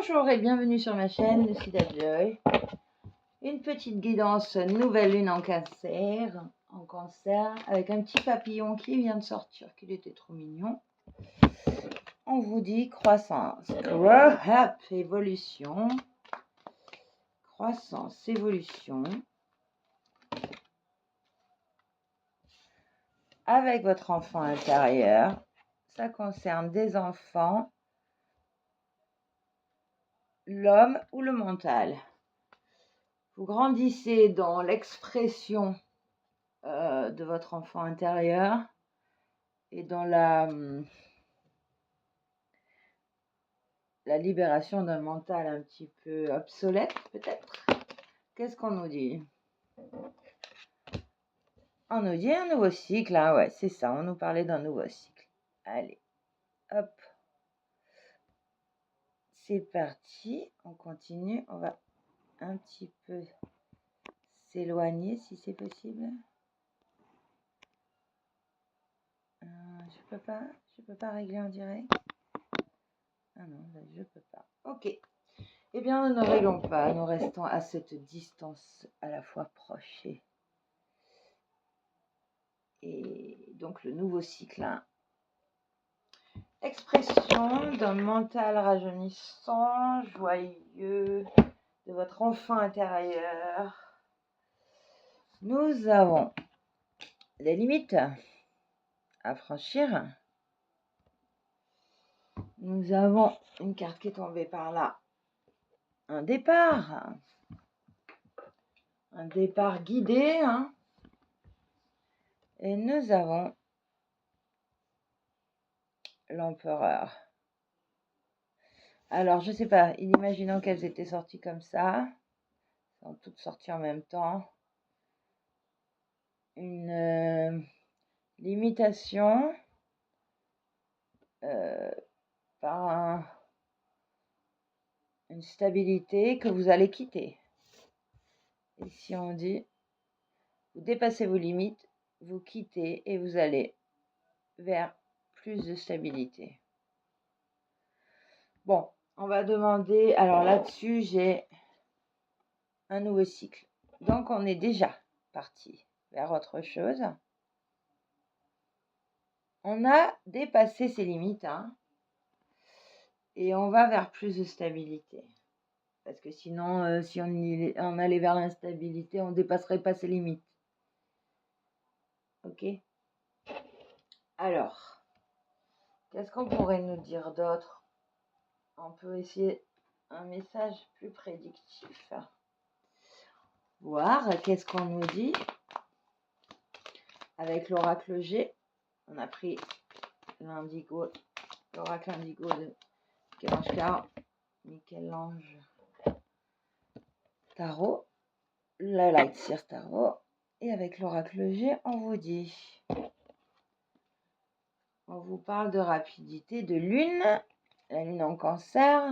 Bonjour et bienvenue sur ma chaîne Lucida Joy. Une petite guidance nouvelle lune en cancer, avec un petit papillon qui vient de sortir, qu'il était trop mignon. On vous dit croissance, grow up, évolution, croissance, évolution. Avec votre enfant intérieur, ça concerne des enfants, l'homme ou le mental. Vous grandissez dans l'expression de votre enfant intérieur et dans la libération d'un mental un petit peu obsolète, peut-être. Qu'est-ce qu'on nous dit? On nous dit un nouveau cycle, hein, ouais, c'est ça, on nous parlait d'un nouveau cycle. Allez, hop. C'est parti, on continue, on va un petit peu s'éloigner si c'est possible. Je peux pas régler en direct. Ah non, là, je peux pas. Ok. Eh bien, nous ne réglons pas, nous restons à cette distance à la fois proche et donc le nouveau cycle. Hein. Expression d'un mental rajeunissant, joyeux, de votre enfant intérieur. Nous avons des limites à franchir. Nous avons une carte qui est tombée par là. Un départ guidé. Hein. Et nous avons l'empereur. Alors, je sais pas, imaginons qu'elles étaient sorties comme ça. Elles sont toutes sorties en même temps. Une limitation par une stabilité que vous allez quitter. Et si on dit, vous dépassez vos limites, vous quittez et vous allez vers plus de stabilité. Bon, on va demander, alors là-dessus, j'ai un nouveau cycle. Donc, on est déjà parti vers autre chose. On a dépassé ses limites, hein, et on va vers plus de stabilité. Parce que sinon, si on allait vers l'instabilité, on ne dépasserait pas ses limites. Ok? Alors, qu'est-ce qu'on pourrait nous dire d'autre? On peut essayer un message plus prédictif. Voir qu'est-ce qu'on nous dit. Avec l'oracle G, on a pris l'indigo, l'oracle indigo de Michel-Ange Tarot, le Light Seer Tarot. Et avec l'oracle G, on vous dit, on vous parle de rapidité, de lune, la lune en cancer.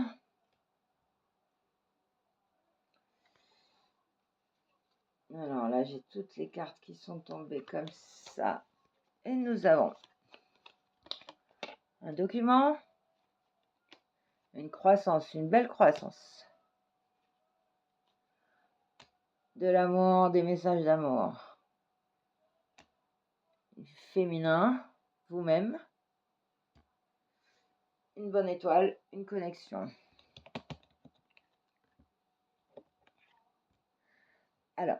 Alors là, j'ai toutes les cartes qui sont tombées comme ça. Et nous avons un document, une croissance, une belle croissance. De l'amour, des messages d'amour. Féminin, vous-même. Une bonne étoile, une connexion. Alors,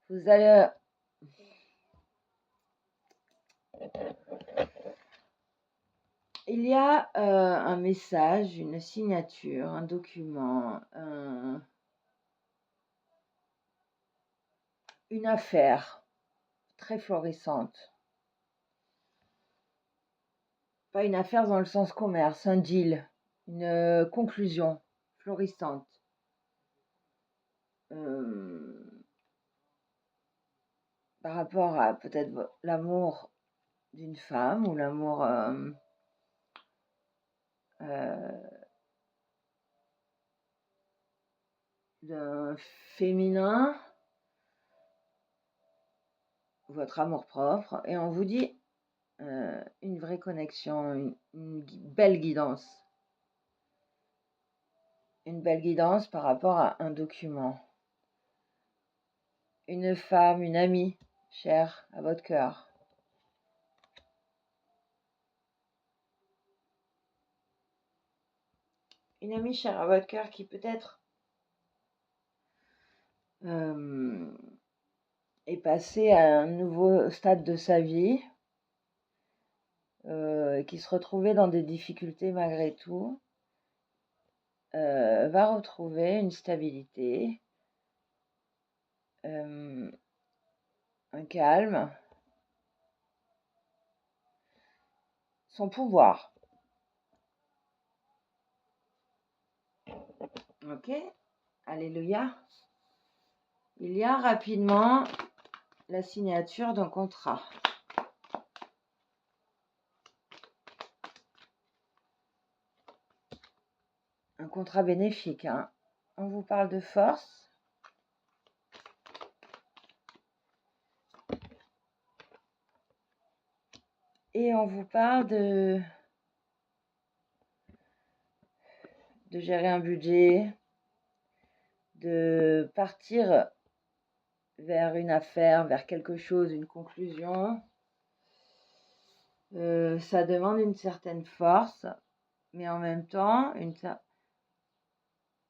vous allez... Il y a un message, une signature, un document, une affaire très florissante. Pas une affaire dans le sens commerce, un deal, une conclusion florissante. Par rapport à peut-être l'amour d'une femme ou l'amour d'un féminin, votre amour-propre, et on vous dit une vraie connexion, une belle guidance. Une belle guidance par rapport à un document. Une femme, une amie chère à votre cœur. Une amie chère à votre cœur qui peut-être est passée à un nouveau stade de sa vie, qui se retrouvait dans des difficultés malgré tout, va retrouver une stabilité, un calme, son pouvoir. Ok, alléluia. Il y a rapidement la signature d'un contrat. Un contrat bénéfique. Hein. On vous parle de force. Et on vous parle de gérer un budget, de partir vers une affaire, vers quelque chose, une conclusion. Ça demande une certaine force, mais en même temps,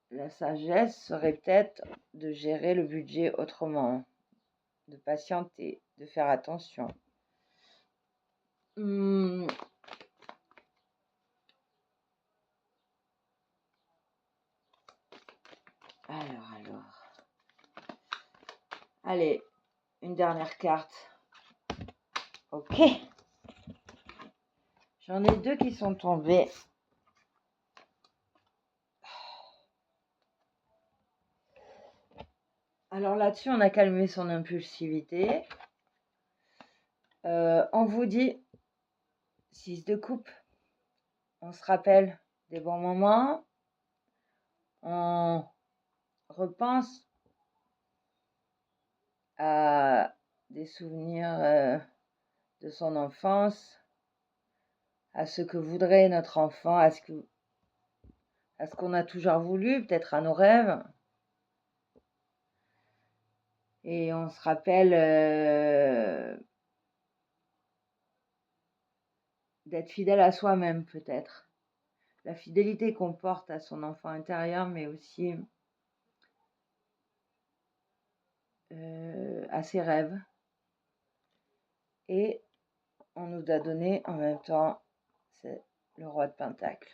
la sagesse serait peut-être de gérer le budget autrement, de patienter, de faire attention. Alors. Allez, une dernière carte. Ok. J'en ai deux qui sont tombés. Alors là-dessus, on a calmé son impulsivité. On vous dit 6 de coupe. On se rappelle des bons moments. On repense à des souvenirs de son enfance, à ce que voudrait notre enfant, à ce qu'on a toujours voulu, peut-être à nos rêves. Et on se rappelle d'être fidèle à soi-même, peut-être. La fidélité qu'on porte à son enfant intérieur, mais aussi à ses rêves. Et on nous a donné en même temps, c'est le roi de Pentacle.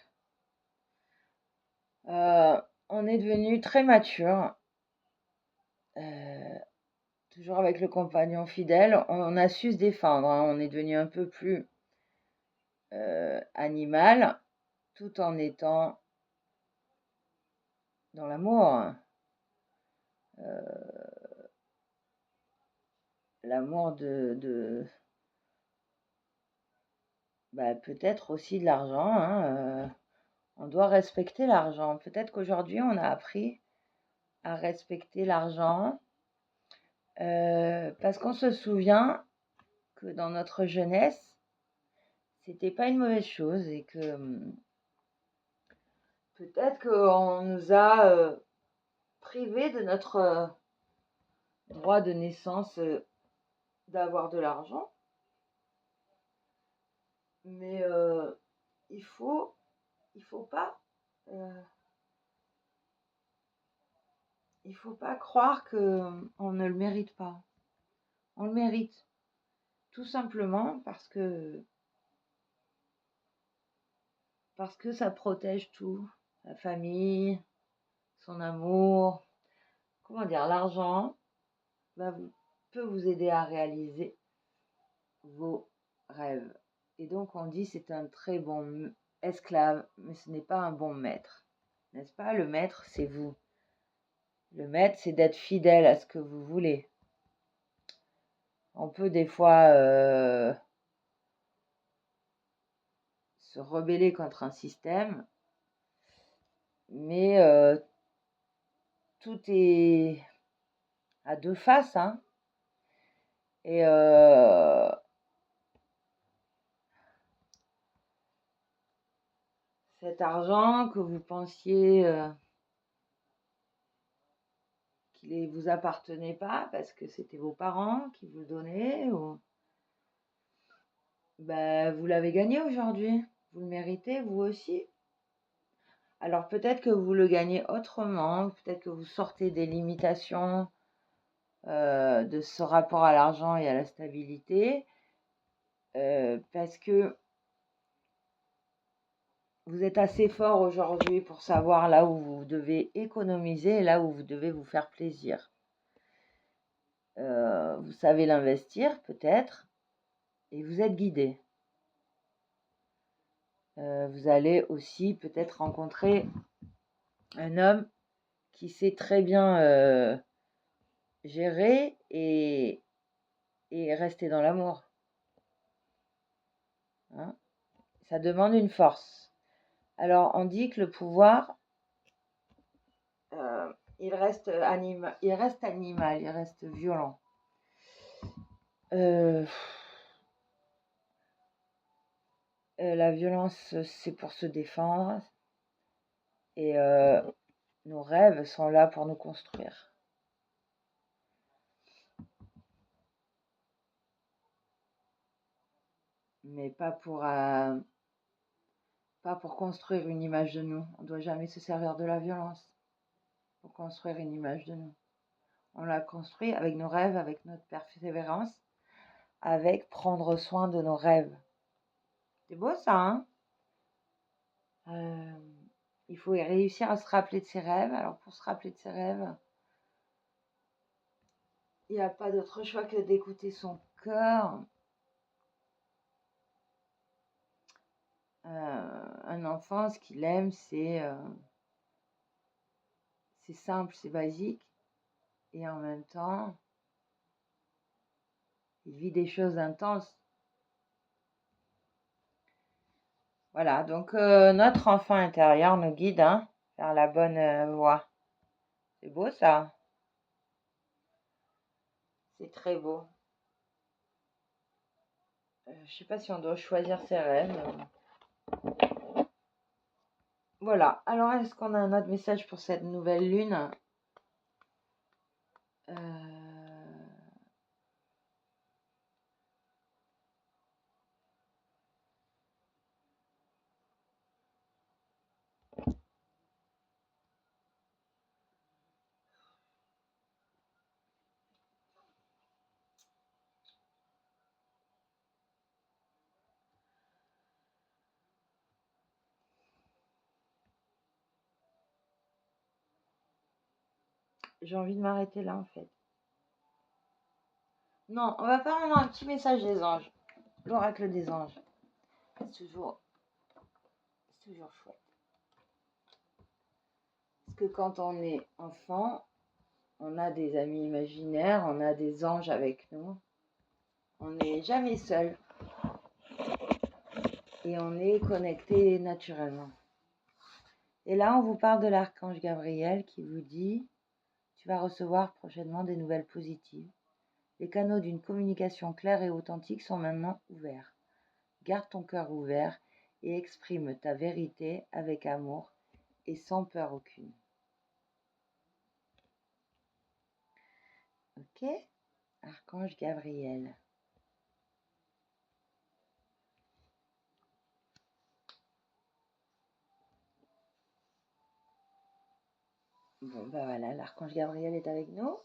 On est devenu très mature, toujours avec le compagnon fidèle. On a su se défendre, hein. On est devenu un peu plus animal, tout en étant dans l'amour. L'amour peut-être aussi de l'argent. Hein, on doit respecter l'argent. Peut-être qu'aujourd'hui, on a appris à respecter l'argent parce qu'on se souvient que dans notre jeunesse, c'était pas une mauvaise chose et que peut-être qu'on nous a privés de notre droit de naissance d'avoir de l'argent. Mais il faut pas croire qu'on ne le mérite pas. On le mérite. Tout simplement parce que ça protège tout. La famille, son amour. Comment dire, l'argent peut vous aider à réaliser vos rêves. Et donc on dit c'est un très bon esclave, mais ce n'est pas un bon maître. N'est-ce pas? Le maître, c'est vous. Le maître, c'est d'être fidèle à ce que vous voulez. On peut des fois se rebeller contre un système, mais tout est à deux faces, hein. Et cet argent que vous pensiez qu'il ne vous appartenait pas parce que c'était vos parents qui vous le donnaient, ou vous l'avez gagné aujourd'hui. Vous le méritez, vous aussi. Alors peut-être que vous le gagnez autrement, peut-être que vous sortez des limitations de ce rapport à l'argent et à la stabilité, parce que vous êtes assez fort aujourd'hui pour savoir là où vous devez économiser et là où vous devez vous faire plaisir. Vous savez l'investir peut-être et vous êtes guidé. Vous allez aussi peut-être rencontrer un homme qui sait très bien gérer et rester dans l'amour. Hein, ça demande une force. Alors, on dit que le pouvoir, il reste animal, il reste violent. La violence, c'est pour se défendre. Et nos rêves sont là pour nous construire. Mais pas pour construire une image de nous. On ne doit jamais se servir de la violence pour construire une image de nous. On la construit avec nos rêves, avec notre persévérance, avec prendre soin de nos rêves. C'est beau ça, hein? Il faut réussir à se rappeler de ses rêves. Alors pour se rappeler de ses rêves, il n'y a pas d'autre choix que d'écouter son cœur. Un enfant, ce qu'il aime, c'est simple, c'est basique. Et en même temps, il vit des choses intenses. Voilà, donc notre enfant intérieur nous guide vers la bonne voie. C'est beau ça. C'est très beau. Je ne sais pas si on doit choisir ses rêves. Voilà, alors est-ce qu'on a un autre message pour cette nouvelle lune? J'ai envie de m'arrêter là en fait. Non, on va faire un petit message des anges. L'oracle des anges. C'est toujours chouette. Parce que quand on est enfant, on a des amis imaginaires, on a des anges avec nous. On n'est jamais seul. Et on est connecté naturellement. Et là, on vous parle de l'archange Gabriel qui vous dit: tu vas recevoir prochainement des nouvelles positives. Les canaux d'une communication claire et authentique sont maintenant ouverts. Garde ton cœur ouvert et exprime ta vérité avec amour et sans peur aucune. Ok? Archange Gabriel. Bon, voilà, l'archange Gabriel est avec nous.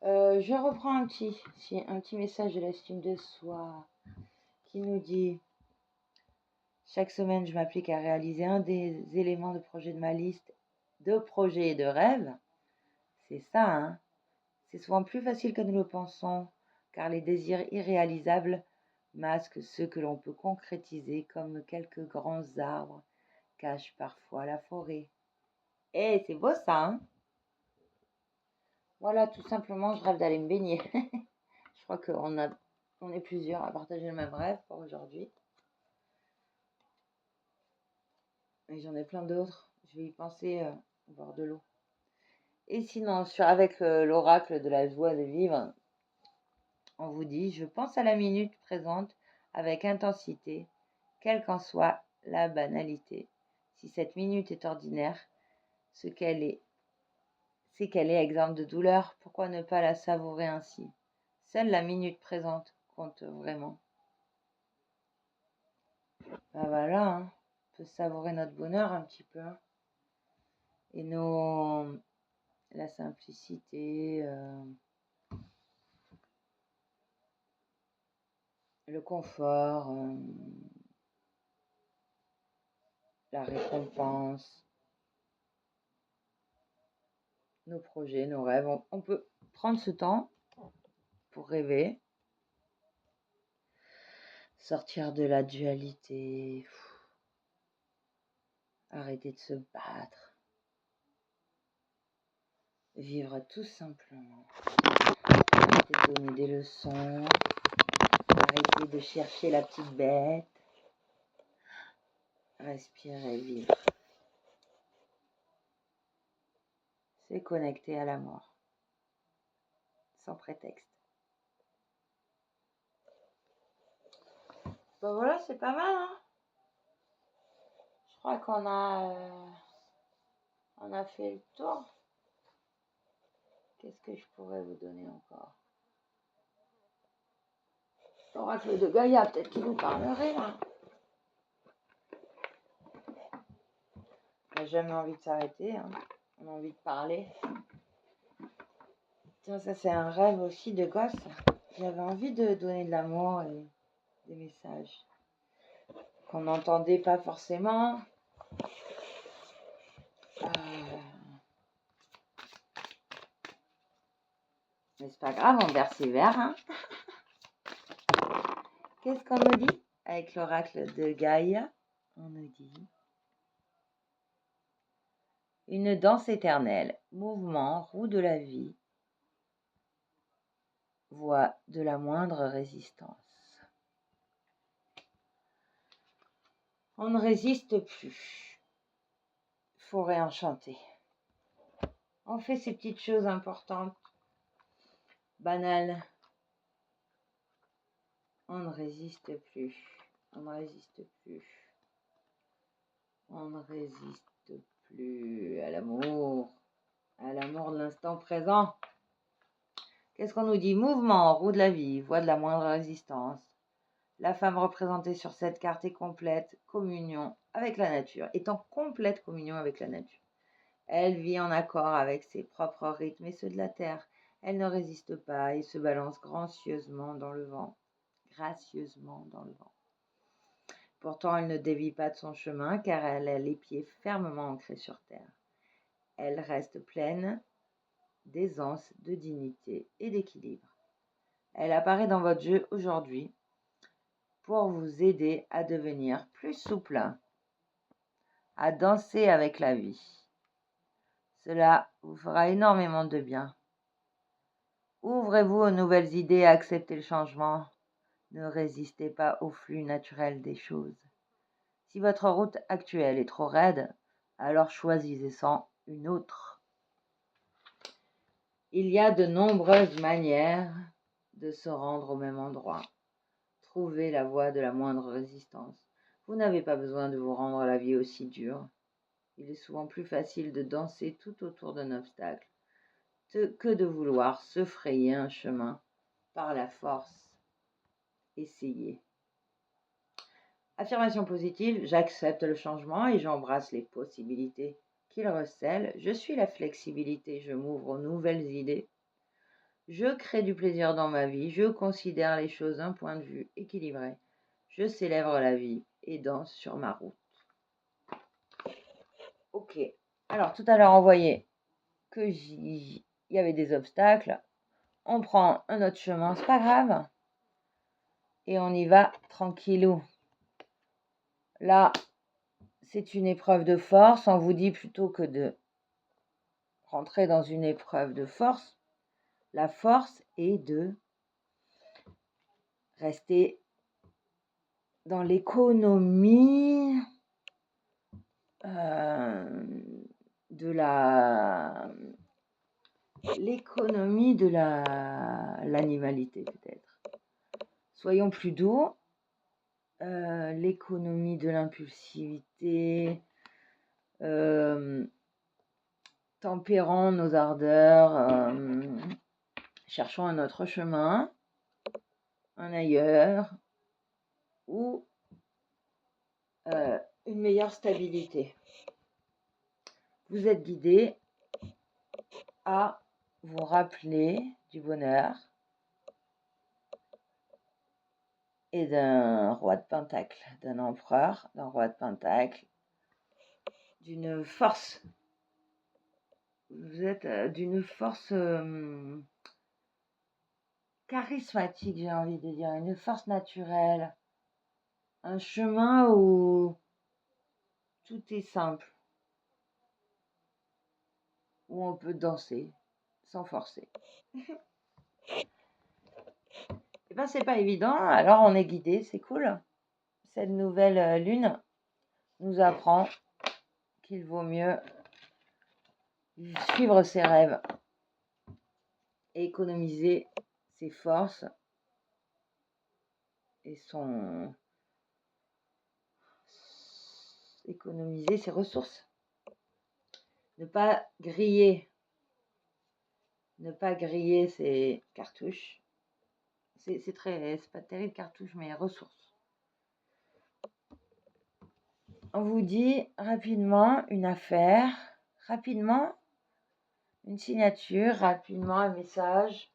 Je reprends un petit message de l'estime de soi qui nous dit: chaque semaine, je m'applique à réaliser un des éléments de projet de ma liste de projets et de rêves. C'est ça, hein? C'est souvent plus facile que nous le pensons, car les désirs irréalisables masquent ceux que l'on peut concrétiser, comme quelques grands arbres cachent parfois la forêt. Eh, c'est beau ça, hein? Voilà, tout simplement, je rêve d'aller me baigner. Je crois qu'on est plusieurs à partager le même rêve pour aujourd'hui. Et j'en ai plein d'autres. Je vais y penser au bord de l'eau. Et sinon, avec l'oracle de la joie de vivre, on vous dit, je pense à la minute présente avec intensité, quelle qu'en soit la banalité. Si cette minute est ordinaire, c'est qu'elle est exempte de douleur, pourquoi ne pas la savourer ainsi? Seule la minute présente compte vraiment. Ben voilà, hein, on peut savourer notre bonheur un petit peu. Hein. Et la simplicité, le confort, la récompense, nos projets, nos rêves. On peut prendre ce temps pour rêver, sortir de la dualité, arrêter de se battre, vivre tout simplement, arrêter de donner des leçons, arrêter de chercher la petite bête, respirer, vivre. C'est connecté à la mort, sans prétexte. Ben voilà, c'est pas mal, hein. Je crois qu'on a fait le tour. Qu'est-ce que je pourrais vous donner encore? L'oracle de Gaïa, peut-être qu'il vous parlerait, là. On n'a jamais envie de s'arrêter, hein. On a envie de parler. Tiens, ça c'est un rêve aussi de gosse. J'avais envie de donner de l'amour et des messages qu'on n'entendait pas forcément. Mais c'est pas grave, on persévère. Hein. Qu'est-ce qu'on nous dit avec l'oracle de Gaïa? On nous dit une danse éternelle, mouvement, roue de la vie, voie de la moindre résistance. On ne résiste plus. Forêt enchantée. On fait ces petites choses importantes, banales. On ne résiste plus. On ne résiste plus. On ne résiste plus à l'amour de l'instant présent. Qu'est-ce qu'on nous dit? Mouvement, roue de la vie, voie de la moindre résistance. La femme représentée sur cette carte est complète communion avec la nature, est en complète communion avec la nature. Elle vit en accord avec ses propres rythmes et ceux de la terre. Elle ne résiste pas et se balance gracieusement dans le vent. Pourtant, elle ne dévie pas de son chemin car elle a les pieds fermement ancrés sur terre. Elle reste pleine d'aisance, de dignité et d'équilibre. Elle apparaît dans votre jeu aujourd'hui pour vous aider à devenir plus souple, à danser avec la vie. Cela vous fera énormément de bien. Ouvrez-vous aux nouvelles idées et acceptez le changement. Ne résistez pas au flux naturel des choses. Si votre route actuelle est trop raide, alors choisissez-en une autre. Il y a de nombreuses manières de se rendre au même endroit. Trouvez la voie de la moindre résistance. Vous n'avez pas besoin de vous rendre la vie aussi dure. Il est souvent plus facile de danser tout autour d'un obstacle que de vouloir se frayer un chemin par la force. Essayez. Affirmation positive, j'accepte le changement et j'embrasse les possibilités qu'il recèle. Je suis la flexibilité, je m'ouvre aux nouvelles idées. Je crée du plaisir dans ma vie, je considère les choses d'un point de vue équilibré. Je célèbre la vie et danse sur ma route. Ok, alors tout à l'heure on voyait qu'il y avait des obstacles. On prend un autre chemin, c'est pas grave. Et on y va tranquillou. Là, c'est une épreuve de force. On vous dit plutôt que de rentrer dans une épreuve de force, la force est de rester dans l'économie de la l'économie de l'animalité peut-être. Soyons plus doux. L'économie de l'impulsivité. Tempérons nos ardeurs. Cherchons un autre chemin, un ailleurs, ou une meilleure stabilité. Vous êtes guidé à vous rappeler du bonheur et d'un roi de pentacle, d'un empereur, d'un roi de pentacle, d'une force. Vous êtes d'une force charismatique, j'ai envie de dire, une force naturelle, un chemin où tout est simple, où on peut danser sans forcer. Et ben c'est pas évident, alors on est guidé, c'est cool. Cette nouvelle lune nous apprend qu'il vaut mieux suivre ses rêves et économiser ses forces et économiser ses ressources. Ne pas griller ses cartouches. C'est pas terrible cartouche, mais ressources. On vous dit rapidement une affaire, rapidement une signature, rapidement un message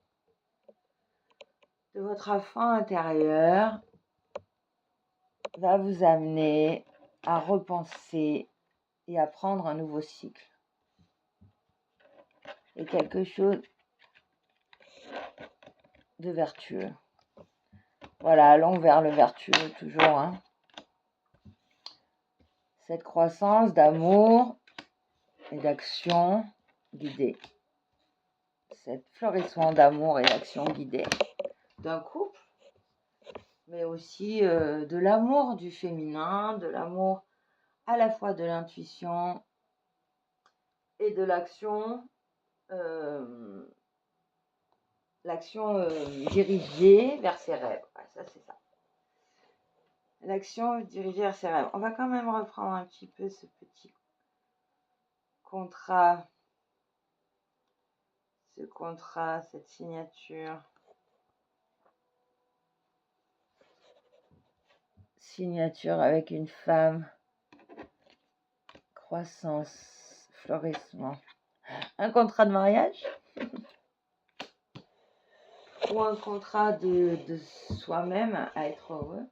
de votre enfant intérieur va vous amener à repenser et à prendre un nouveau cycle. Et quelque chose de vertueux. Voilà, allons vers le vertueux toujours. Hein. Cette croissance d'amour et d'action guidée. Cet florissement d'amour et d'action guidée d'un couple, mais aussi de l'amour du féminin, de l'amour à la fois de l'intuition et de l'action, dirigée vers ses rêves. Ouais, ça, c'est ça. L'action dirigée vers ses rêves. On va quand même reprendre un petit peu ce petit contrat, cette signature. Signature avec une femme, croissance, florissement. Un contrat de mariage ou un contrat de soi-même à être heureux,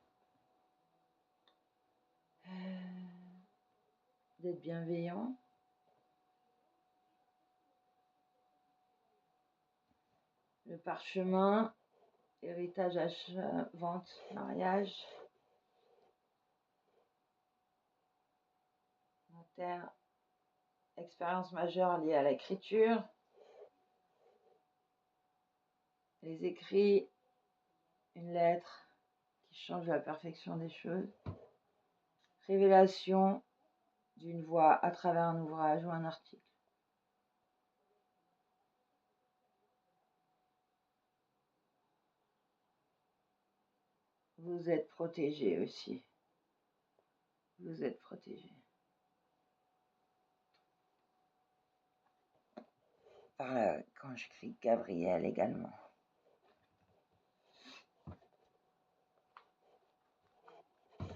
d'être bienveillant. Le parchemin, héritage, achat, vente, mariage. Notaire, expérience majeure liée à l'écriture. Les écrits, une lettre qui change la perfection des choses. Révélation d'une voix à travers un ouvrage ou un article. Vous êtes protégé aussi. Vous êtes protégé. Par quand j'écris Gabriel également.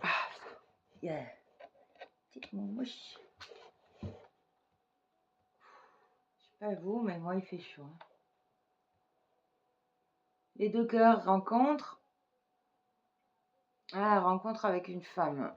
Ah, yeah. Petite mouche. Je sais pas vous, mais moi il fait chaud. Hein. Les deux cœurs rencontrent. Ah, rencontre avec une femme.